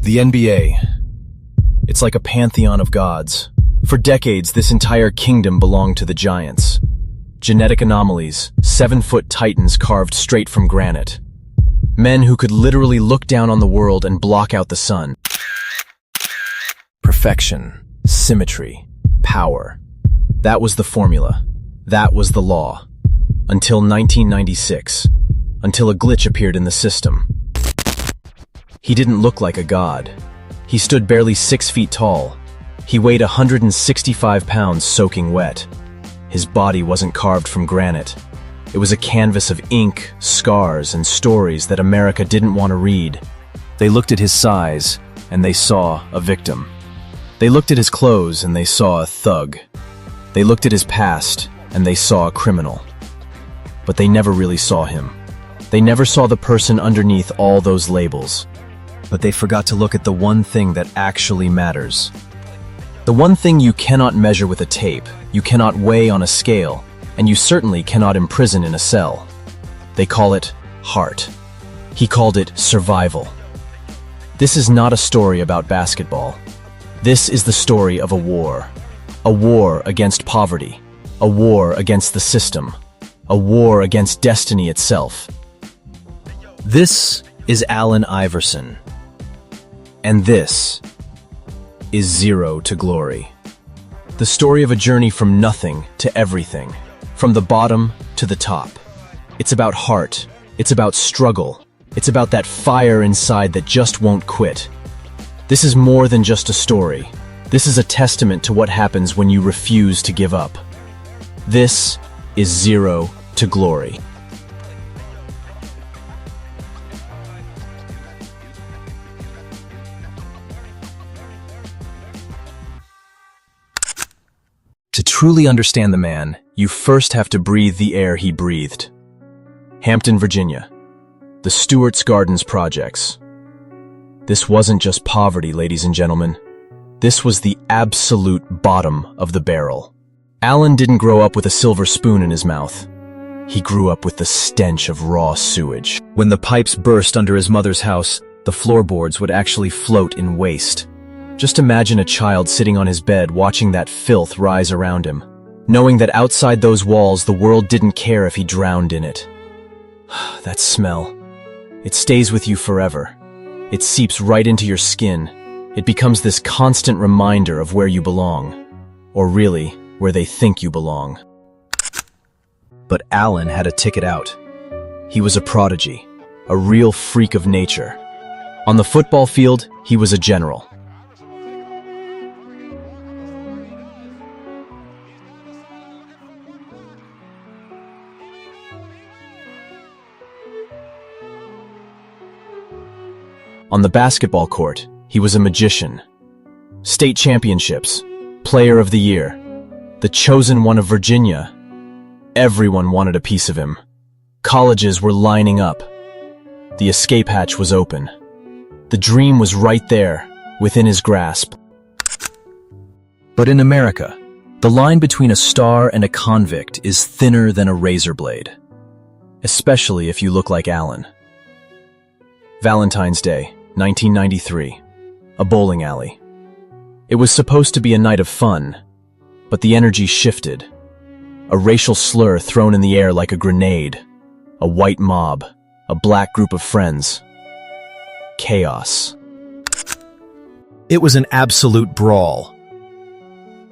The NBA. It's like a pantheon of gods. For decades, this entire kingdom belonged to the giants. Genetic anomalies, 7-foot titans carved straight from granite. Men who could literally look down on the world and block out the sun. Perfection, symmetry, power. That was the formula. That was the law. Until 1996. Until a glitch appeared in the system. He didn't look like a god. He stood barely 6 feet tall. He weighed 165 pounds soaking wet. His body wasn't carved from granite. It was a canvas of ink, scars, and stories that America didn't want to read. They looked at his size, and they saw a victim. They looked at his clothes, and they saw a thug. They looked at his past, and they saw a criminal. But they never really saw him. They never saw the person underneath all those labels. But they forgot to look at the one thing that actually matters. The one thing you cannot measure with a tape, you cannot weigh on a scale, and you certainly cannot imprison in a cell. They call it heart. He called it survival. This is not a story about basketball. This is the story of a war. A war against poverty. A war against the system. A war against destiny itself. This is Allen Iverson. And this is Zero to Glory. The story of a journey from nothing to everything, from the bottom to the top. It's about heart. It's about struggle. It's about that fire inside that just won't quit. This is more than just a story. This is a testament to what happens when you refuse to give up. This is Zero to Glory. To truly understand the man, you first have to breathe the air he breathed. Hampton, Virginia. The Stewart's Gardens Projects. This wasn't just poverty, ladies and gentlemen. This was the absolute bottom of the barrel. Allen didn't grow up with a silver spoon in his mouth. He grew up with the stench of raw sewage. When the pipes burst under his mother's house, the floorboards would actually float in waste. Just imagine a child sitting on his bed watching that filth rise around him, knowing that outside those walls the world didn't care if he drowned in it. That smell. It stays with you forever. It seeps right into your skin. It becomes this constant reminder of where you belong. Or really, where they think you belong. But Allen had a ticket out. He was a prodigy, a real freak of nature. On the football field, he was a general. On the basketball court, he was a magician. State championships, player of the year, the chosen one of Virginia. Everyone wanted a piece of him. Colleges were lining up. The escape hatch was open. The dream was right there, within his grasp. But in America, the line between a star and a convict is thinner than a razor blade. Especially if you look like Allen. Valentine's Day, 1993. A bowling alley. It was supposed to be a night of fun, but the energy shifted. A racial slur thrown in the air like a grenade. A white mob. A black group of friends. Chaos. It was an absolute brawl.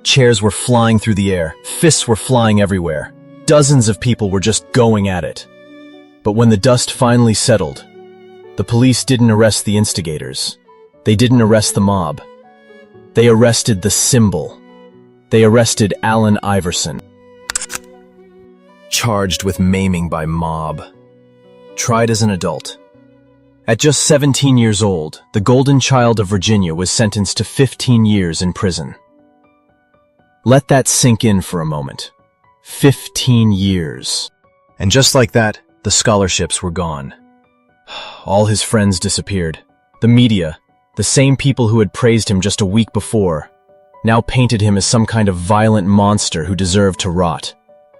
Chairs were flying through the air. Fists were flying everywhere. Dozens of people were just going at it. But when the dust finally settled, the police didn't arrest the instigators. They didn't arrest the mob. They arrested the symbol. They arrested Allen Iverson. Charged with maiming by mob. Tried as an adult. At just 17 years old, the golden child of Virginia was sentenced to 15 years in prison. Let that sink in for a moment. 15 years. And just like that, the scholarships were gone. All his friends disappeared. The media, the same people who had praised him just a week before, now painted him as some kind of violent monster who deserved to rot.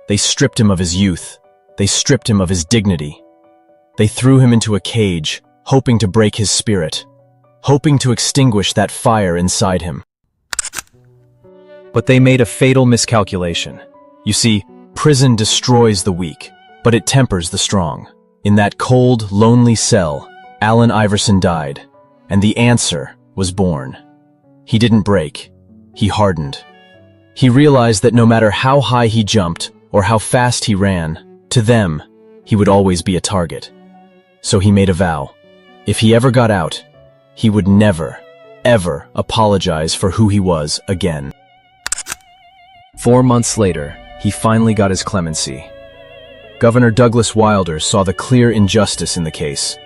They stripped him of his youth. They stripped him of his dignity. They threw him into a cage, hoping to break his spirit, hoping to extinguish that fire inside him. But they made a fatal miscalculation. You see, prison destroys the weak, but it tempers the strong. In that cold, lonely cell, Allen Iverson died, and the answer was born. He didn't break. He hardened. He realized that no matter how high he jumped or how fast he ran, to them, he would always be a target. So he made a vow. If he ever got out, he would never, ever apologize for who he was again. 4 months later, he finally got his clemency. Governor Douglas Wilder saw the clear injustice in the case.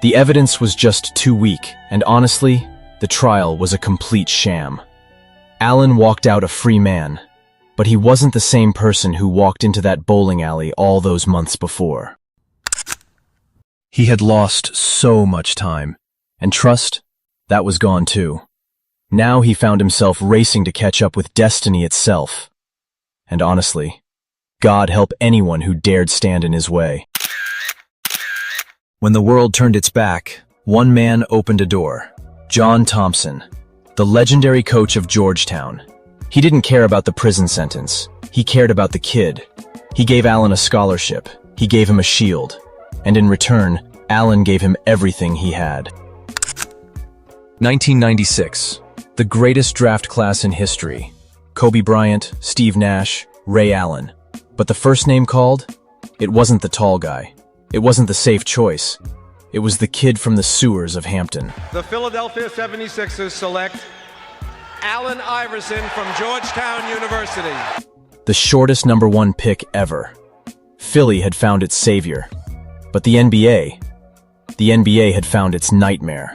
The evidence was just too weak, and honestly, the trial was a complete sham. Allen walked out a free man, but he wasn't the same person who walked into that bowling alley all those months before. He had lost so much time, and trust, that was gone too. Now he found himself racing to catch up with destiny itself. And honestly, God help anyone who dared stand in his way. When the world turned its back, one man opened a door. John Thompson, the legendary coach of Georgetown. He didn't care about the prison sentence. He cared about the kid. He gave Allen a scholarship. He gave him a shield. And in return, Allen gave him everything he had. 1996, the greatest draft class in history. Kobe Bryant, Steve Nash, Ray Allen. But the first name called? It wasn't the tall guy. It wasn't the safe choice. It was the kid from the sewers of Hampton. The Philadelphia 76ers select Allen Iverson from Georgetown University. The shortest #1 pick ever. Philly had found its savior. But the NBA had found its nightmare.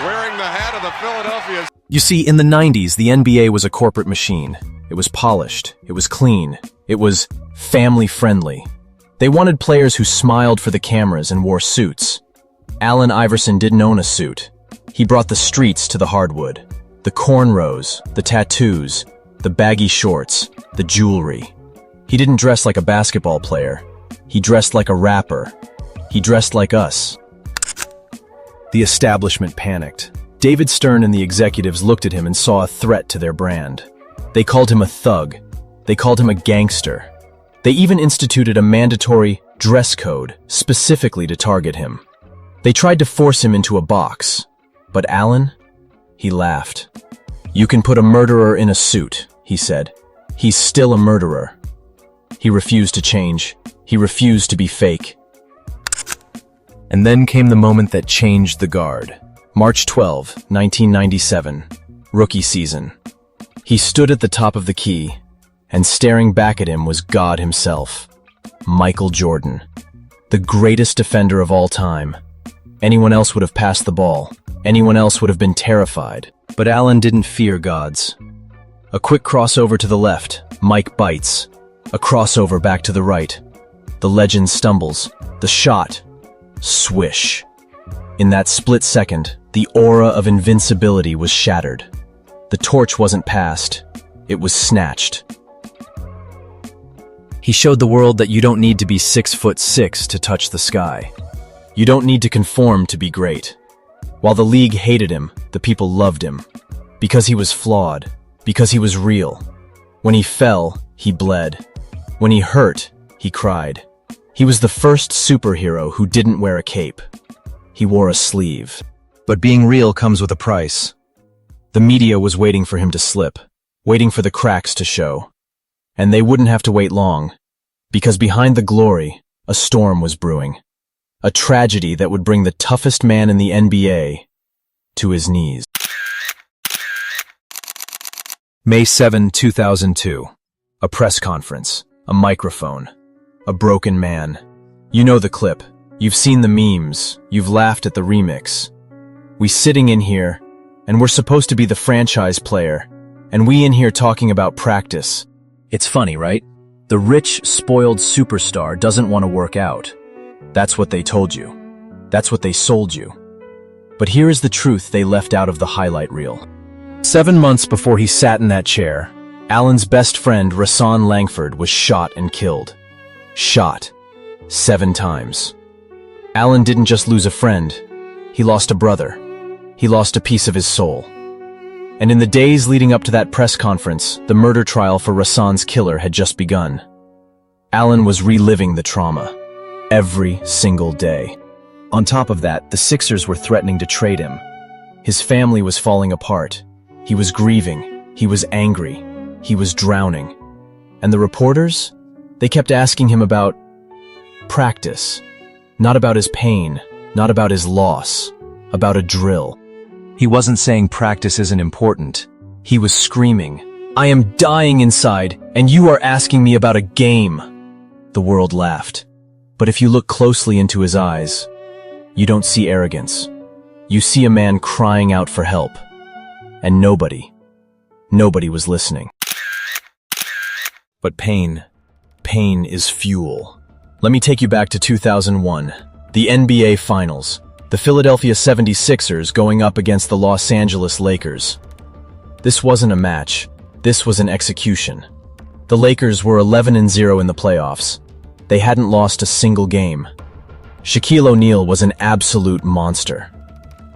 Wearing the hat of the Philadelphia. You see, in the 90s, the NBA was a corporate machine. It was polished. It was clean. It was family-friendly. They wanted players who smiled for the cameras and wore suits. Allen Iverson didn't own a suit. He brought the streets to the hardwood. The cornrows, the tattoos, the baggy shorts, the jewelry. He didn't dress like a basketball player. He dressed like a rapper. He dressed like us. The establishment panicked. David Stern and the executives looked at him and saw a threat to their brand. They called him a thug. They called him a gangster. They even instituted a mandatory dress code specifically to target him. They tried to force him into a box. But Allen? He laughed. "You can put a murderer in a suit," he said. "He's still a murderer." He refused to change. He refused to be fake. And then came the moment that changed the guard. March 12, 1997, rookie season. He stood at the top of the key, and staring back at him was God himself, Michael Jordan, the greatest defender of all time. Anyone else would have passed the ball. Anyone else would have been terrified. But Allen didn't fear gods. A quick crossover to the left, Mike bites. A crossover back to the right. The legend stumbles. The shot. Swish. In that split second, the aura of invincibility was shattered. The torch wasn't passed. It was snatched. He showed the world that you don't need to be 6'6" to touch the sky. You don't need to conform to be great. While the league hated him, the people loved him. Because he was flawed. Because he was real. When he fell, he bled. When he hurt, he cried. He was the first superhero who didn't wear a cape. He wore a sleeve. But being real comes with a price. The media was waiting for him to slip, waiting for the cracks to show. And they wouldn't have to wait long, because behind the glory, a storm was brewing. A tragedy that would bring the toughest man in the NBA to his knees. May 7, 2002. A press conference. A microphone. A broken man. You know the clip. You've seen the memes. You've laughed at the remix. We sitting in here, and we're supposed to be the franchise player, and we in here talking about practice. It's funny, right? The rich, spoiled superstar doesn't want to work out. That's what they told you. That's what they sold you. But here is the truth they left out of the highlight reel. 7 months before he sat in that chair, Allen's best friend, Rashawn Langford, was shot and killed. Shot. 7 times. Allen didn't just lose a friend. He lost a brother. He lost a piece of his soul. And in the days leading up to that press conference, the murder trial for Rasan's killer had just begun. Alan was reliving the trauma every single day. On top of that, the Sixers were threatening to trade him. His family was falling apart. He was grieving. He was angry. He was drowning. And the reporters? They kept asking him about practice. Not about his pain, not about his loss, about a drill. He wasn't saying practice isn't important. He was screaming, "I am dying inside, and you are asking me about a game." The world laughed. But if you look closely into his eyes, you don't see arrogance. You see a man crying out for help. And nobody was listening. But pain is fuel. Let me take you back to 2001, the NBA Finals. The Philadelphia 76ers going up against the Los Angeles Lakers. This wasn't a match. This was an execution. The Lakers were 11-0 in the playoffs. They hadn't lost a single game. Shaquille O'Neal was an absolute monster.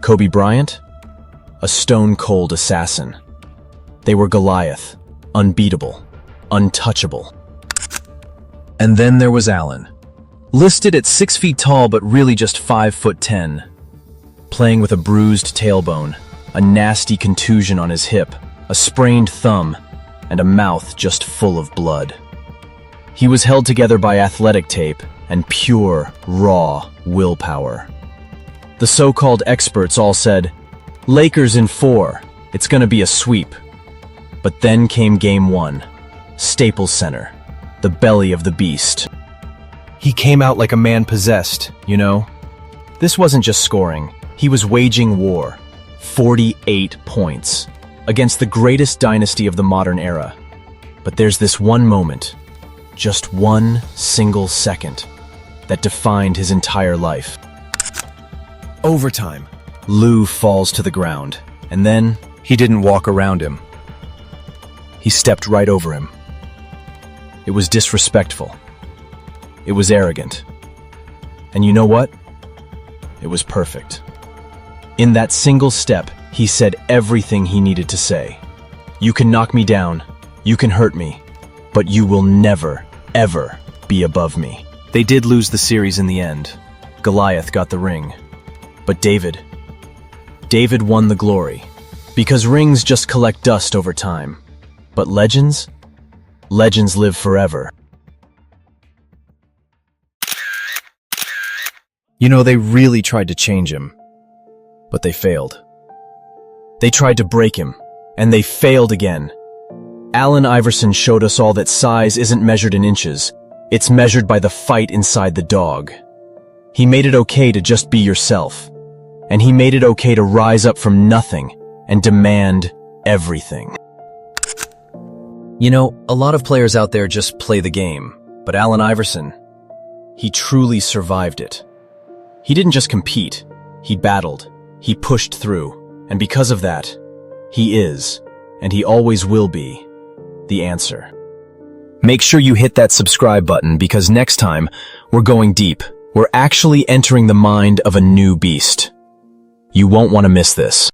Kobe Bryant? A stone-cold assassin. They were Goliath, unbeatable, untouchable. And then there was Alan. Listed at 6 feet tall but really just 5'10", playing with a bruised tailbone, a nasty contusion on his hip, a sprained thumb, and a mouth just full of blood. He was held together by athletic tape and pure, raw willpower. The so-called experts all said, "Lakers in 4, it's gonna be a sweep." But then came Game 1, Staples Center, the belly of the beast. He came out like a man possessed, you know? This wasn't just scoring. He was waging war. 48 points. Against the greatest dynasty of the modern era. But there's this one moment, just one single second, that defined his entire life. Overtime. Lou falls to the ground, and then he didn't walk around him. He stepped right over him. It was disrespectful. It was arrogant. And you know what? It was perfect. In that single step, he said everything he needed to say. You can knock me down, you can hurt me, but you will never, ever be above me. They did lose the series in the end. Goliath got the ring. But David won the glory. Because rings just collect dust over time. But legends live forever. You know, they really tried to change him, but they failed. They tried to break him, and they failed again. Allen Iverson showed us all that size isn't measured in inches. It's measured by the fight inside the dog. He made it okay to just be yourself. And he made it okay to rise up from nothing and demand everything. You know, a lot of players out there just play the game, but Allen Iverson, he truly survived it. He didn't just compete, he battled, he pushed through, and because of that, he is, and he always will be, the answer. Make sure you hit that subscribe button because next time, we're going deep. We're actually entering the mind of a new beast. You won't want to miss this.